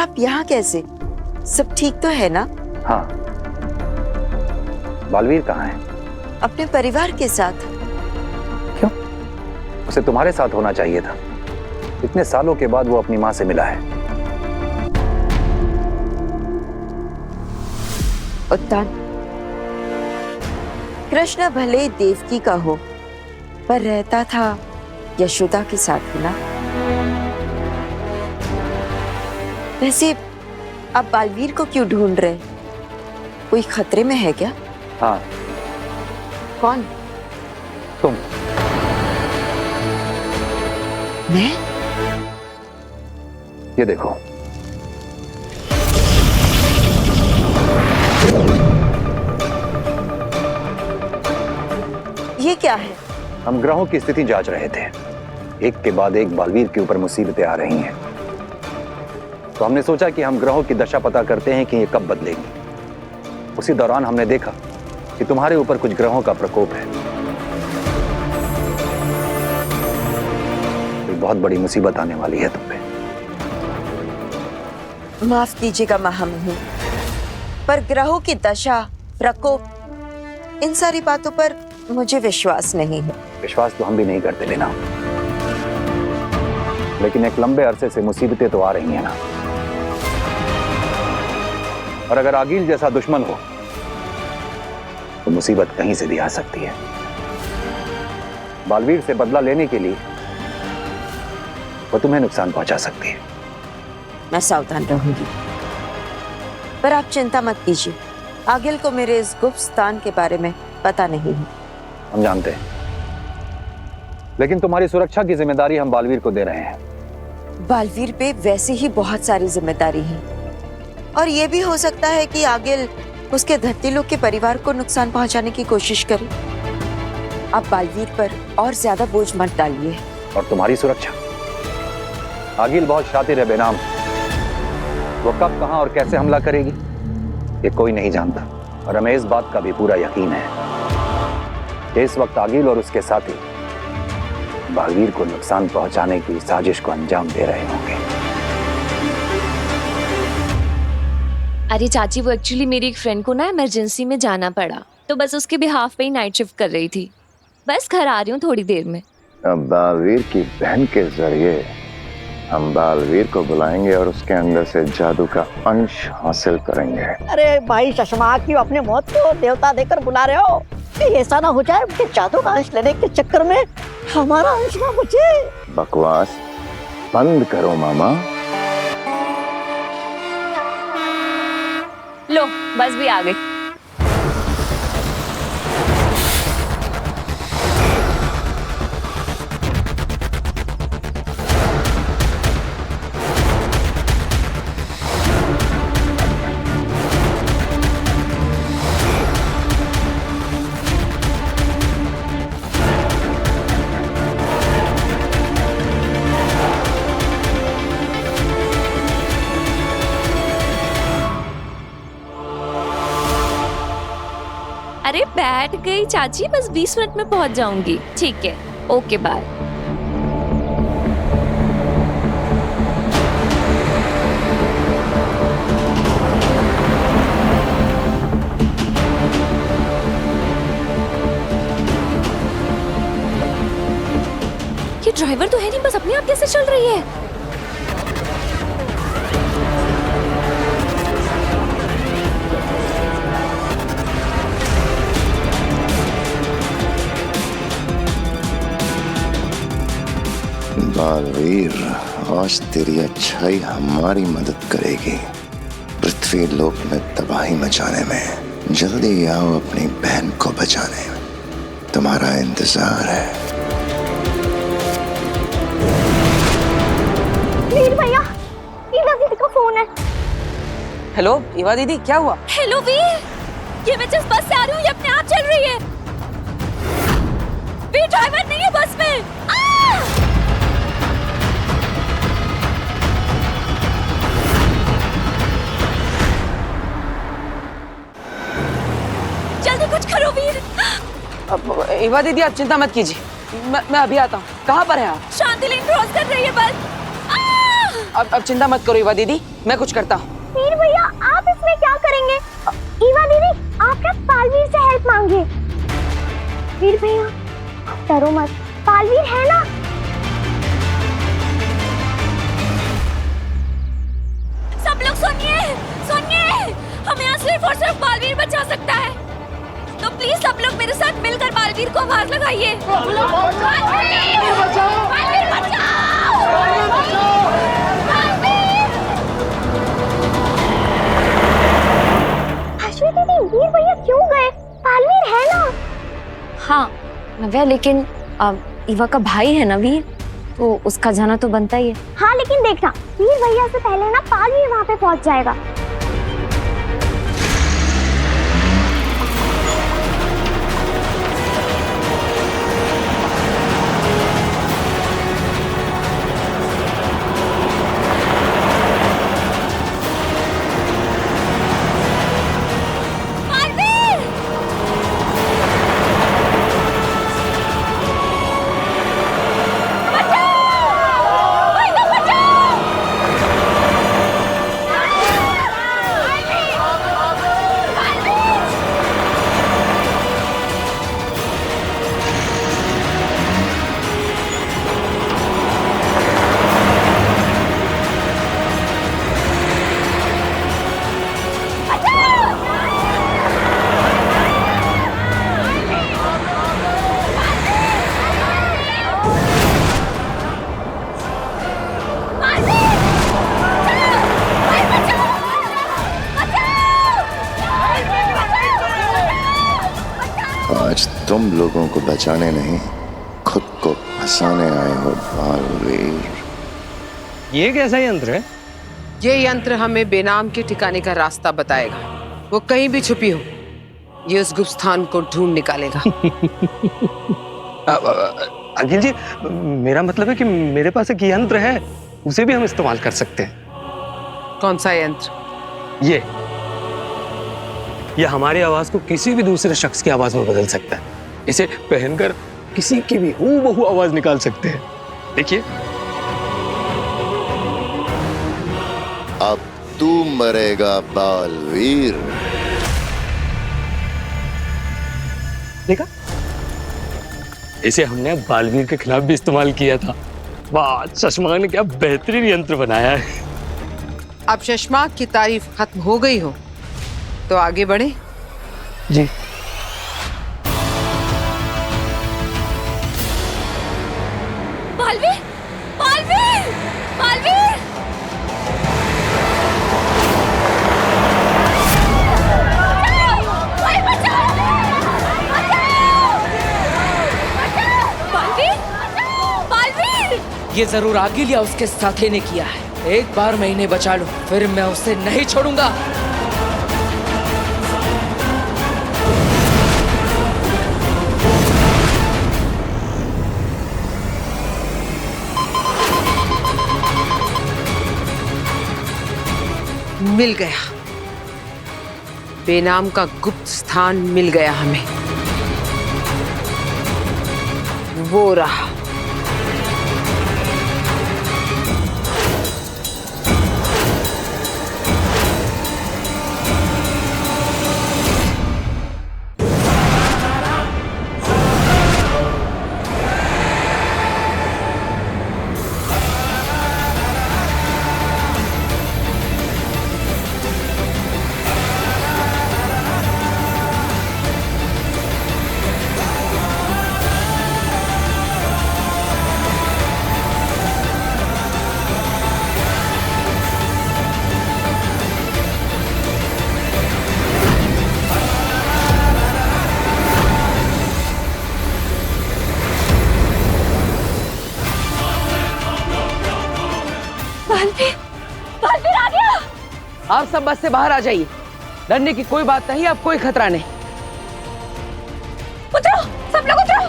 आप यहाँ कैसे? सब ठीक तो है ना? हाँ। बालवीर कहाँ है? अपने परिवार के साथ। क्यों? उसे तुम्हारे साथ होना चाहिए था। इतने सालों के बाद वो अपनी माँ से मिला है। उत्तान, कृष्ण भले देवकी का हो, पर रहता था यशोदा के साथ ही ना। वैसे आप बालवीर को क्यों ढूंढ रहे? कोई खतरे में है क्या? हाँ। कौन? तुम। मैं? ये देखो। ये क्या है? हम ग्रहों की स्थिति जांच रहे थे। एक के बाद एक बालवीर के ऊपर मुसीबतें आ रही हैं। तो हमने सोचा कि हम ग्रहों की दशा पता करते हैं कि ये कब बदलेगी। उसी दौरान हमने देखा कि तुम्हारे ऊपर कुछ ग्रहों का प्रकोप है। कोई बहुत बड़ी मुसीबत आने वाली है तुम पे। माफ कीजिएगा महामहिम, पर ग्रहों की दशा, प्रकोप, इन सारी बातों पर मुझे विश्वास नहीं है। विश्वास तो हम भी नहीं करते लेना, लेकिन एक लंबे अरसे से मुसीबतें तो आ रही हैं ना। और अगर आगिल जैसा दुश्मन हो तो मुसीबत कहीं से भी आ सकती है। बालवीर से बदला लेने के लिए वो तुम्हें नुकसान पहुंचा सकती है। मैं सावधान रहूंगी, पर आप चिंता मत कीजिए। आगिल को मेरे इस गुप्त स्थान के बारे में पता नहीं है। हम जानते हैं, लेकिन तुम्हारी सुरक्षा की जिम्मेदारी हम बालवीर को दे रहे हैं। बालवीर पे वैसे ही बहुत सारी जिम्मेदारी है, और ये भी हो सकता है कि आगिल उसके धरती लोग के परिवार को नुकसान पहुंचाने की कोशिश करे। आप बालवीर पर और ज्यादा बोझ मत डालिए। और तुम्हारी सुरक्षा? आगिल बहुत शातिर है बेनाम। वो कब, कहां और कैसे हमला करेगी ये कोई नहीं जानता। और हमें इस बात का भी पूरा यकीन है कि इस वक्त आगिल और उसके साथी बालवीर को नुकसान पहुंचाने की साजिश को अंजाम दे रहे होंगे। अरे चाची, वो एक्चुअली मेरी एक फ्रेंड को ना इमरजेंसी में जाना पड़ा, तो बस उसके बिहाफ पे ही नाइट शिफ्ट कर रही थी। बस घर आ रही हूँ थोड़ी देर में। अब बालवीर की बहन के जरिए हम बालवीर को बुलाएंगे और उसके अंदर से जादू का अंश हासिल करेंगे। अरे भाई चश्मा, क्यों अपने मौत को देवता देकर बुला रहे हो? कहीं ऐसा ना हो जाए कि जादू का अंश लेने के चक्कर में हमारा अंश ना बचे। बकवास बंद करो मामा। लो, बस भी आ गई। अरे बैठ गई चाची, बस 20 मिनट में पहुंच जाऊंगी। ठीक है, ओके बाय। ये ड्राइवर तो है नहीं, बस अपने आप कैसे चल रही है? बालवीर, आज तेरी अच्छाई हमारी मदद करेगी पृथ्वी लोक में तबाही मचाने में। जल्दी आओ अपनी बहन को बचाने, तुम्हारा इंतजार है। वीर भैया, ईवा दीदी का फोन है। हेलो ईवा दीदी, क्या हुआ? हेलो वीर, ये मैं जिस बस से आ रही हूँ ये अपने आप चल रही है। वीर ड्राइवर नहीं है बस में। जल्दी कुछ करो वीर। ईवा दीदी आप चिंता मत कीजिए, मैं अभी आता हूँ। कहाँ पर है आप? शांति लेन क्रॉस कर रही है बस। अब चिंता मत करो ईवा दीदी, मैं कुछ करता हूँ। वीर भैया आप इसमें क्या करेंगे? ईवा दीदी आप क्या पालवीर से हेल्प मांगे? वीर भैया आप डरो मत, पालवीर है ना। सब लोग सुनिए, सुनिए, हमें यहाँ सिर्फ और सिर्फ बालवीर बचा सकता है। तो प्लीज सब लोग मेरे साथ मिलकर बालवीर को आवाज लगाइए। बालवीर बचाओ! बालवीर बचाओ! अश्विनी दीदी वीर भैया क्यों गए? पालवीर है ना। हाँ नव्या, लेकिन ईवा का भाई है ना वीर, तो उसका जाना तो बनता ही है। हाँ लेकिन देखना वीर भैया से पहले ना पालवीर वहाँ पे पहुँच जाएगा। आज तुम लोगों को बचाने नहीं, खुद को फंसाने आए हो बालवीर। ये कैसा यंत्र है? ये यंत्र हमें बेनाम के ठिकाने का रास्ता बताएगा। वो कहीं भी छुपी हो, ये उस गुप्त स्थान को ढूंढ निकालेगा। अखिल जी, मेरा मतलब है कि मेरे पास एक यंत्र है, उसे भी हम इस्तेमाल कर सकते हैं। कौन सा यंत्र? ये हमारी आवाज को किसी भी दूसरे शख्स की आवाज में बदल सकता है। इसे पहनकर किसी की भी हूबहू आवाज निकाल सकते हैं। देखिए, अब तू मरेगा बालवीर। देखा, इसे हमने बालवीर के खिलाफ भी इस्तेमाल किया था। वाह, चश्मा ने क्या बेहतरीन यंत्र बनाया है। अब चश्मा की तारीफ खत्म हो गई हो तो आगे बढ़े। जी। बालवीर, बालवीर, बालवीर! बालवीर, बालवीर! ये जरूर आगिल या उसके साथी ने किया है। एक बार मैं इन्हें बचा लूं, फिर मैं उसे नहीं छोड़ूंगा। मिल गया, बेनाम का गुप्त स्थान मिल गया हमें। वो रहा। बालवीर आ गया। आप सब बस से बाहर आ जाइए। डरने की कोई बात नहीं, अब कोई खतरा नहीं। उतरो, सब लोग उतरो।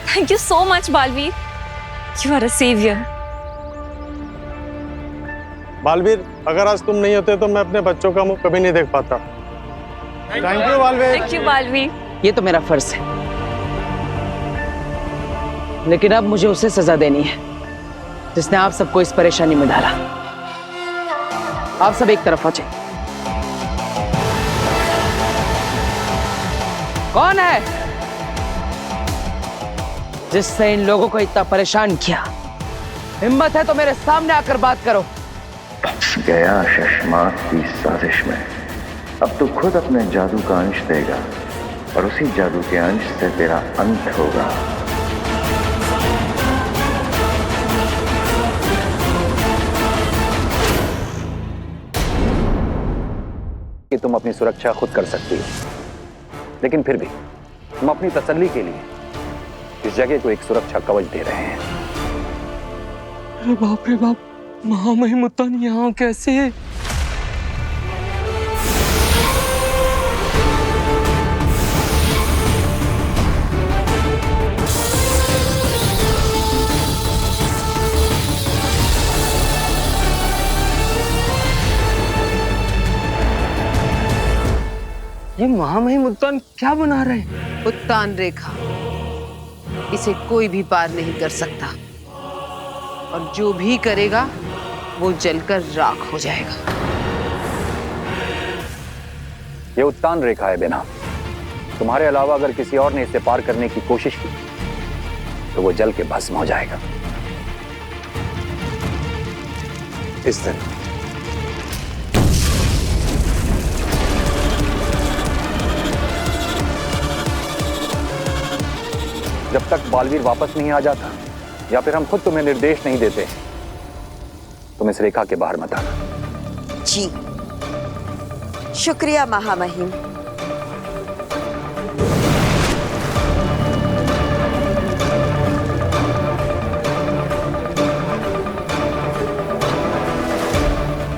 Thank you so much, Baalveer. You are a savior. Baalveer, अगर आज तुम नहीं होते तो मैं अपने बच्चों का मुंह कभी नहीं देख पाता। Thank you Baalveer. ये तो मेरा फर्ज है, लेकिन अब मुझे उसे सजा देनी है जिसने आप सबको इस परेशानी में डाला। आप सब एक तरफ हो जाइए। कौन है जिससे इन लोगों को इतना परेशान किया? हिम्मत है तो मेरे सामने आकर बात करो। गया शशमाक की साजिश में। अब तू खुद अपने जादू का अंश देगा और उसी जादू के अंश से तेरा अंत होगा। कि तुम अपनी सुरक्षा खुद कर सकती हो, लेकिन फिर भी हम अपनी तसल्ली के लिए इस जगह को एक सुरक्षा कवच दे रहे हैं। अरे बाप रे बाप, महामहिमुत्तान यहाँ कैसे? ये महामहिमुत्तान क्या बना रहे हैं? उत्तान रेखा, इसे कोई भी पार नहीं कर सकता, और जो भी करेगा वो जलकर राख हो जाएगा। ये उत्तान रेखा है बेनाम। तुम्हारे अलावा अगर किसी और ने इसे पार करने की कोशिश की तो वो जल के भस्म हो जाएगा। इस दिन जब तक बालवीर वापस नहीं आ जाता या फिर हम खुद तुम्हें निर्देश नहीं देते, तुम इस रेखा के बाहर मत आना। जी शुक्रिया महामहिम।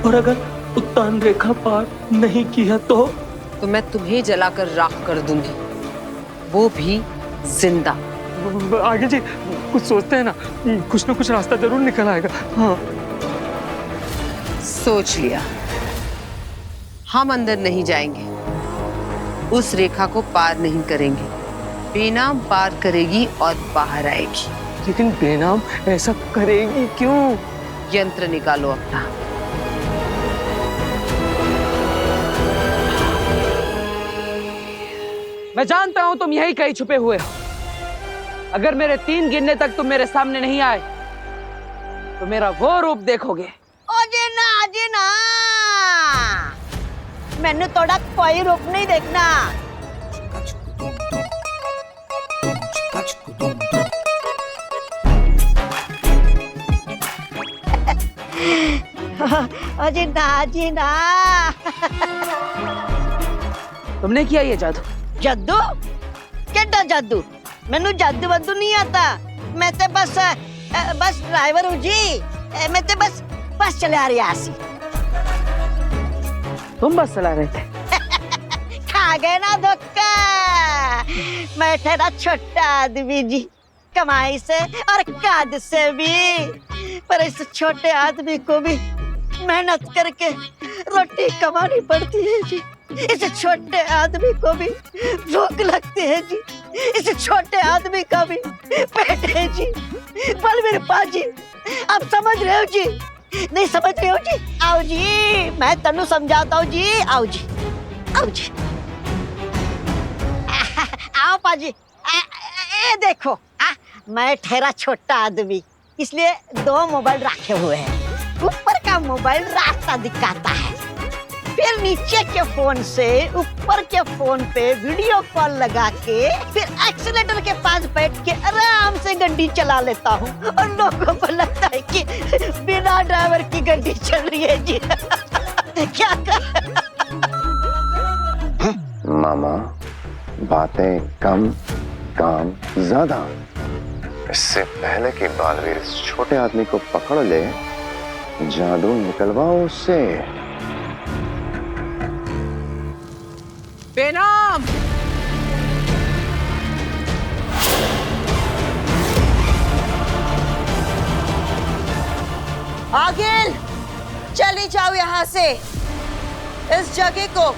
और अगर उत्तान रेखा पार नहीं किया तो मैं तुम्हें जलाकर राख कर दूंगी, वो भी जिंदा। आगे जी कुछ सोचते हैं ना, कुछ ना कुछ रास्ता जरूर निकल आएगा। हाँ सोच लिया, हम अंदर नहीं जाएंगे, उस रेखा को पार नहीं करेंगे। बेनाम पार करेगी और बाहर आएगी। लेकिन बेनाम ऐसा करेगी क्यों? यंत्र निकालो अपना। मैं जानता हूं तुम यही कहीं छुपे हुए हो। अगर मेरे 3 गिनने तक तुम मेरे सामने नहीं आए तो मेरा वो रूप देखोगे। ओ जी ना मैंने थोड़ा कोई रूप नहीं देखना। जी ना तुमने किया ये जादू? जादू? क्या जादू? मैनू जादू वादू नहीं आता। मैं तो बस ड्राइवर हूँ जी। मैं तो बस चला रहा सी। तुम बस चला रहे थे? खा गए ना धोखा। मैं तेरा छोटा आदमी जी, कमाई से और काद से भी, पर इस छोटे आदमी को भी मेहनत करके रोटी कमानी पड़ती है जी। इस छोटे आदमी को भी भूख लगती है जी। इस छोटे आदमी का भी पेट है जी। बलवीर पाजी, आप समझ रहे हो जी? नहीं समझ रहे हो जी? आओ जी, मैं तनु समझाता हूँ जी। आओ जी, आओ जी, आओ पाजी। ए देखो, मैं ठहरा छोटा आदमी, इसलिए 2 मोबाइल रखे हुए हैं। ऊपर का मोबाइल रास्ता दिखाता है, फिर नीचे के फोन से ऊपर के फोन पे वीडियो कॉल लगा के फिर एक्सीलेटर के पास बैठ के आराम से गाड़ी चला लेता हूँ, और लोगों को लगता है कि बिना ड्राइवर की गाड़ी चल रही है जी। क्या कर? मामा, बातें कम, काम ज्यादा। इससे पहले कि बालवीर इस छोटे आदमी को पकड़ ले, जादू निकलवाओ उससे। बेनाम! आगिल, चली जाओ यहाँ से। इस जगह को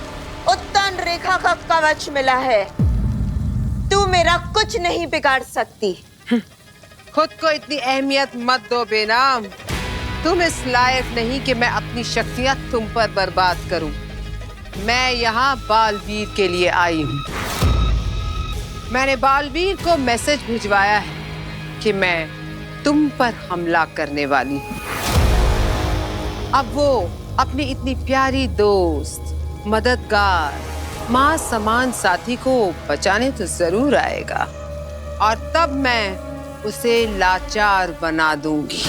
उत्तन रेखा का कवच मिला है। तू मेरा कुछ नहीं बिगाड़ सकती। खुद को इतनी अहमियत मत दो बेनाम। तुम इस लायक नहीं कि मैं अपनी शक्तियां तुम पर बर्बाद करूं। मैं यहाँ बालवीर के लिए आई हूँ। मैंने बालवीर को मैसेज भिजवाया है कि मैं तुम पर हमला करने वाली हूँ। अब वो अपनी इतनी प्यारी दोस्त, मददगार, माँ समान साथी को बचाने तो जरूर आएगा और तब मैं उसे लाचार बना दूंगी।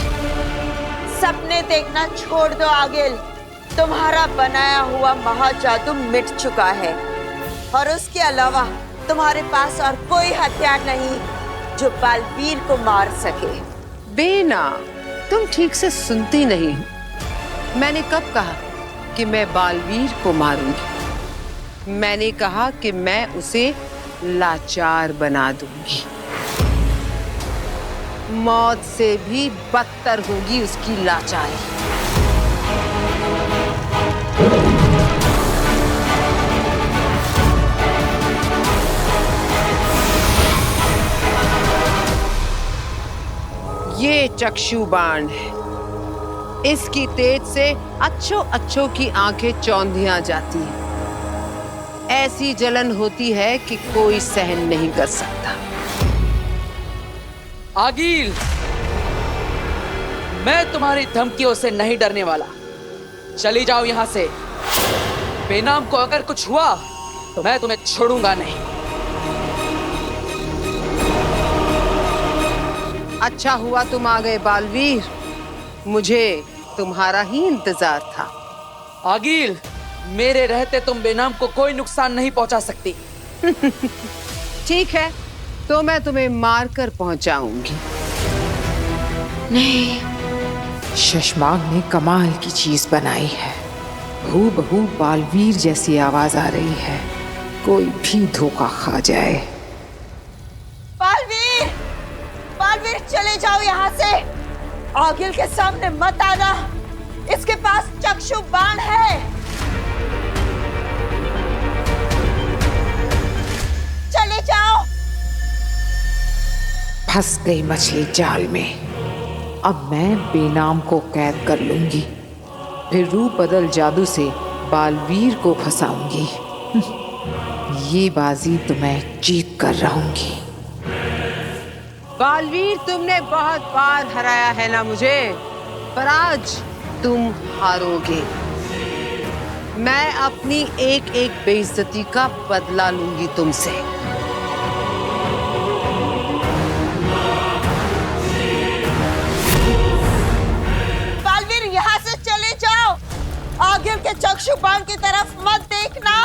सपने देखना छोड़ दो आगिल। तुम्हारा बनाया हुआ महाजादू मिट चुका है और उसके अलावा तुम्हारे पास और कोई हथियार नहीं जो बालवीर को मार सके। बेना, तुम ठीक से सुनती नहीं हो। मैंने कब कहा कि मैं बालवीर को मारूंगी? मैंने कहा कि मैं उसे लाचार बना दूंगी। मौत से भी बदतर होगी उसकी लाचारी। ये चक्षु बाण है। इसकी तेज से अच्छों की आंखें चौंधियां जाती हैं। ऐसी जलन होती है कि कोई सहन नहीं कर सकता। आगिल, मैं तुम्हारी धमकियों से नहीं डरने वाला। चली जाओ यहाँ से। बेनाम को अगर कुछ हुआ तो मैं तुम्हें छोड़ूंगा नहीं। अच्छा हुआ तुम आ गए बालवीर। मुझे तुम्हारा ही इंतजार था। आगिल, मेरे रहते तुम बेनाम को कोई नुकसान नहीं पहुंचा सकती। ठीक है, तो मैं तुम्हें मारकर पहुंचाऊंगी। नहीं, शशमांग ने कमाल की चीज बनाई है। हूबहू बालवीर जैसी आवाज आ रही है। कोई भी धोखा खा जाए। बालवीर, बालवीर चले जाओ यहाँ से। आगिल के सामने मत आना। इसके पास चक्षु बाण है। चले जाओ। फंस गई मछली जाल में। अब मैं बेनाम को कैद कर लूंगी, फिर रूप बदल जादू से बालवीर को फंसाऊंगी। ये बाजी तो मैं जीत कर रहूंगी। बालवीर, तुमने बहुत बार हराया है ना मुझे, पर आज तुम हारोगे। मैं अपनी एक एक बेइज्जती का बदला लूंगी तुमसे। बालवीर, यहाँ से चले जाओ। आगिल के चक्षु बाण की तरफ मत देखना,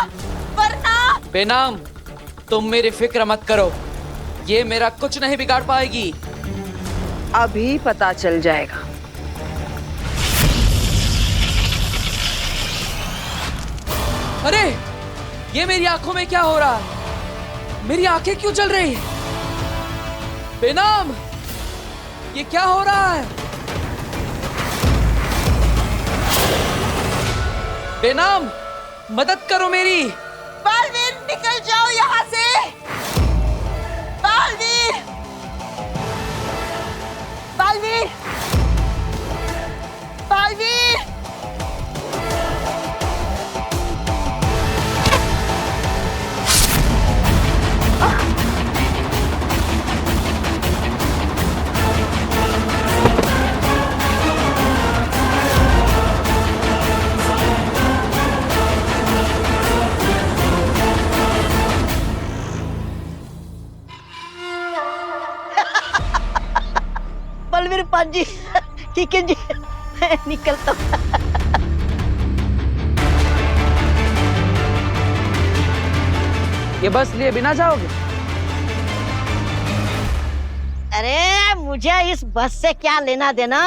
वरना। बेनाम, तुम मेरी फिक्र मत करो। ये मेरा कुछ नहीं बिगाड़ पाएगी। अभी पता चल जाएगा। अरे, ये मेरी आंखों में क्या हो रहा है? मेरी आंखें क्यों जल रही हैं? बेनाम, ये क्या हो रहा है? बेनाम, मदद करो मेरी। बालवीर, निकल जाओ यहाँ से। बालवीर, बालवीर, बालवीर। बलवीर पाजी, ठीक है जी, निकलता हूं। ये बस लिए बिना जाओगे? अरे मुझे इस बस से क्या लेना देना।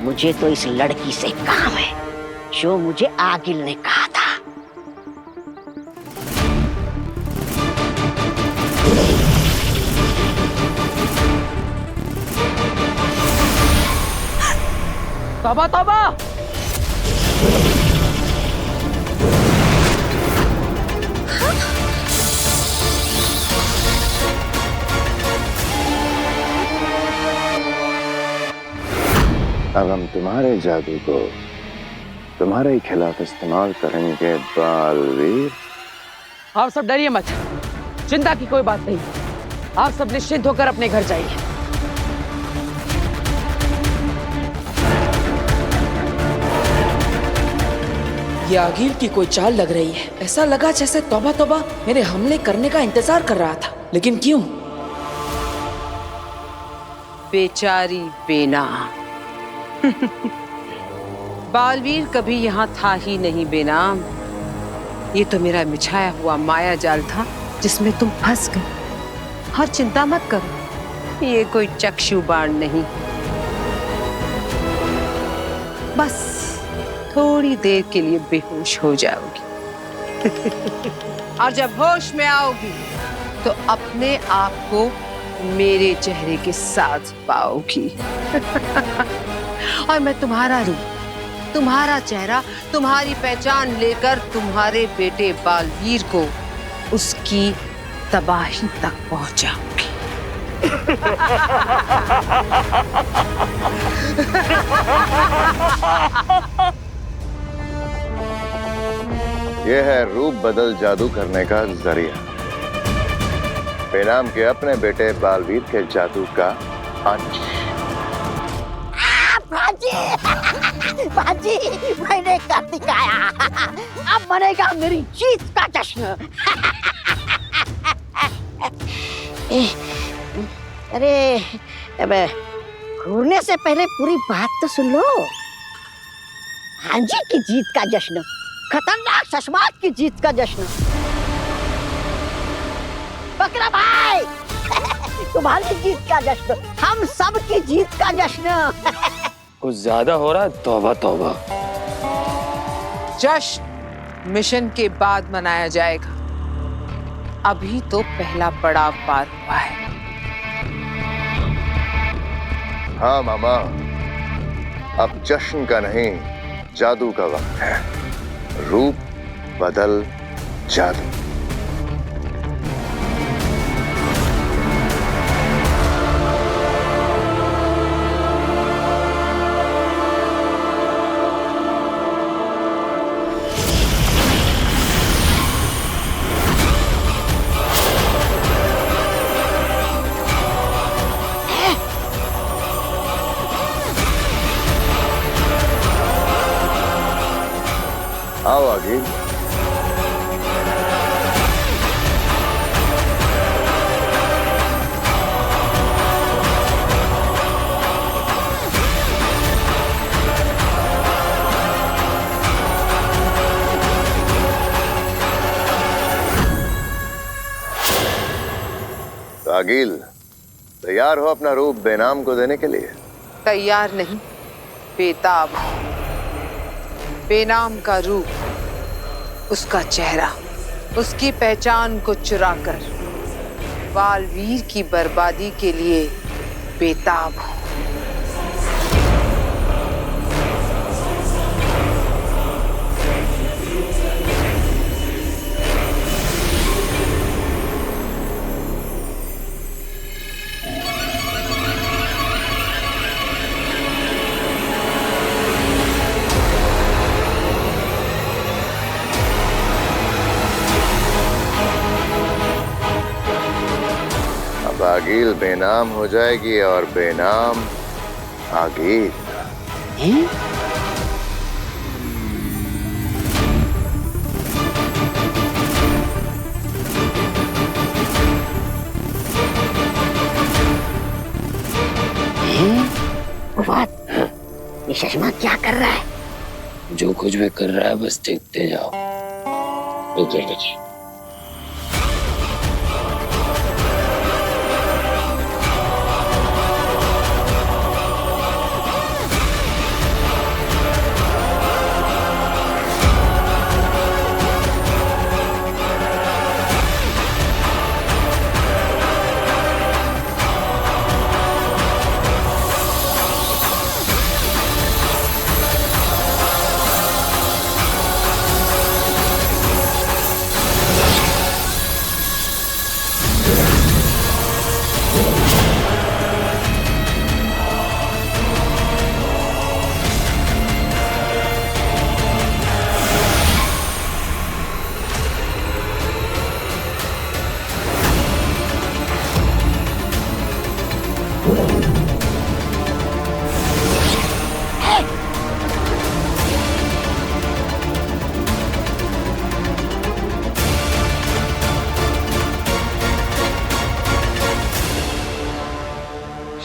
मुझे तो इस लड़की से काम है जो मुझे आगिल ने कहा था। तौबा तौबा। अब हम तुम्हारे जादू को तुम्हारे खिलाफ इस्तेमाल करेंगे बालवीर। आप सब डरिए मत, चिंता की कोई बात नहीं। आप सब निश्चिंत होकर अपने घर जाइए। ये आगिल की कोई चाल लग रही है। ऐसा लगा जैसे तौबा तौबा मेरे हमले करने का इंतजार कर रहा था, लेकिन क्यों? बेचारी बेनाम। बालवीर कभी यहाँ था ही नहीं बेनाम। ये तो मेरा बिछाया हुआ माया जाल था जिसमें तुम फंस गए। और चिंता मत करो, ये कोई चक्षु बाण नहीं। बस थोड़ी देर के लिए बेहोश हो जाओगी। और जब होश में आओगी तो अपने आप को मेरे चेहरे के साथ पाओगी। और मैं तुम्हारा रूप, तुम्हारा चेहरा, तुम्हारी पहचान लेकर तुम्हारे बेटे बालवीर को उसकी तबाही तक पहुंचाऊंगी। यह है रूप बदल जादू करने का जरिया। बेनाम के अपने बेटे बालवीर के जादू का अंश। बाजी, मैंने कर दिखाया। अब मनेगा मेरी जीत का जश्न। अरे अब घूरने से पहले पूरी बात तो सुन लो। हांजी की जीत का जश्न, खतरनाक शशमात की जीत का जश्न। बकरा भाई, तुम्हारी जीत का जश्न, हम सब की जीत का जश्न। कुछ ज्यादा हो रहा है। तौबा तौबा। जश्न मिशन के बाद मनाया जाएगा। अभी तो पहला पड़ाव पार हुआ है। हाँ मामा, अब जश्न का नहीं, जादू का वक्त है। रूप बदल जादू। आओ आगे। आगिल, तैयार हो अपना रूप बेनाम को देने के लिए? तैयार नहीं, बेताब। बेनाम का रूप, उसका चेहरा, उसकी पहचान को चुराकर बालवीर की बर्बादी के लिए बेताब हूं। आगिल बेनाम हो जाएगी और बेनाम आगिल। ये चश्मा क्या कर रहा है? जो कुछ भी कर रहा है बस देखते जाओ।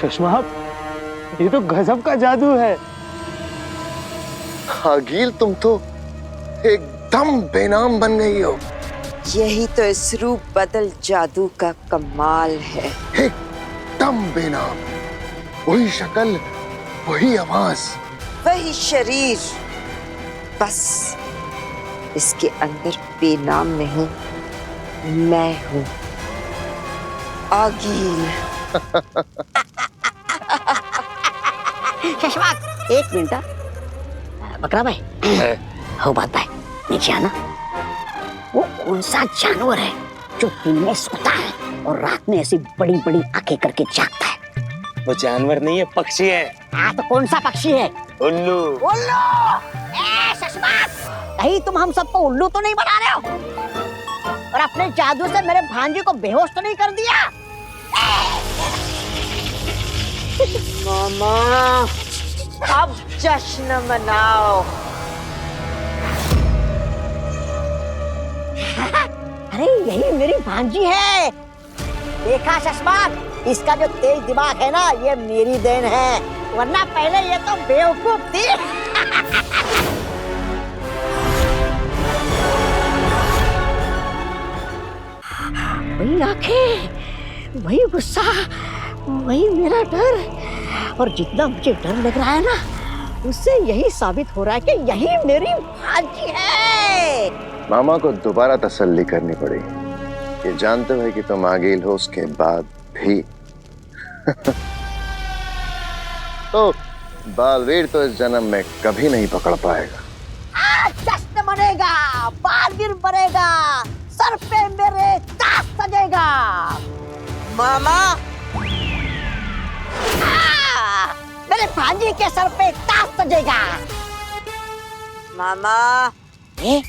सुषमा, ये तो गजब का जादू है। आगिल, तुम तो एकदम बेनाम बन गई हो। यही तो इस रूप बदल जादू का कमाल है। एकदम बेनाम, वही शक्ल, वही आवाज, वही शरीर, बस इसके अंदर बेनाम नहीं, मैं हूँ आगिल। शशवाक, एक मिनट। बकरा भाई, हो बात भाई, नीचे आना। वो कौन सा जानवर है जो दिन में सोता है और रात में ऐसी बड़ी बड़ी आंखें करके जागता है? वो जानवर नहीं है, पक्षी है। हाँ, तो कौन सा पक्षी है? उल्लू। उल्लू! ए शशवाक, कहीं तुम हम सबको उल्लू तो नहीं बना रहे हो? और अपने जादू से मेरे भांजी को बेहोश तो नहीं कर दिया? मामा, अब जश्न मनाओ। अरे यही मेरी भांजी है। देखा शशमाक, इसका जो तेज दिमाग है ना, ये मेरी देन है, वरना पहले ये तो बेवकूफ थी। वही आंखें, वही गुस्सा, वही मेरा डर, और जितना मुझे डर लग रहा है ना, उससे यही साबित हो रहा है कि यही मेरी भांजी है। मामा को दोबारा तसल्ली करनी पड़ेगी। ये जानते हुए कि तुम आगिल हो, उसके बाद भी तो बालवीर तो इस जन्म में कभी नहीं पकड़ पाएगा। आज जश्न मनेगा, बालवीर बनेगा, सर पे मेरे ताज सजेगा। मामा, मेरे भांजी के सर पे ताज सजेगा। मामा, ए,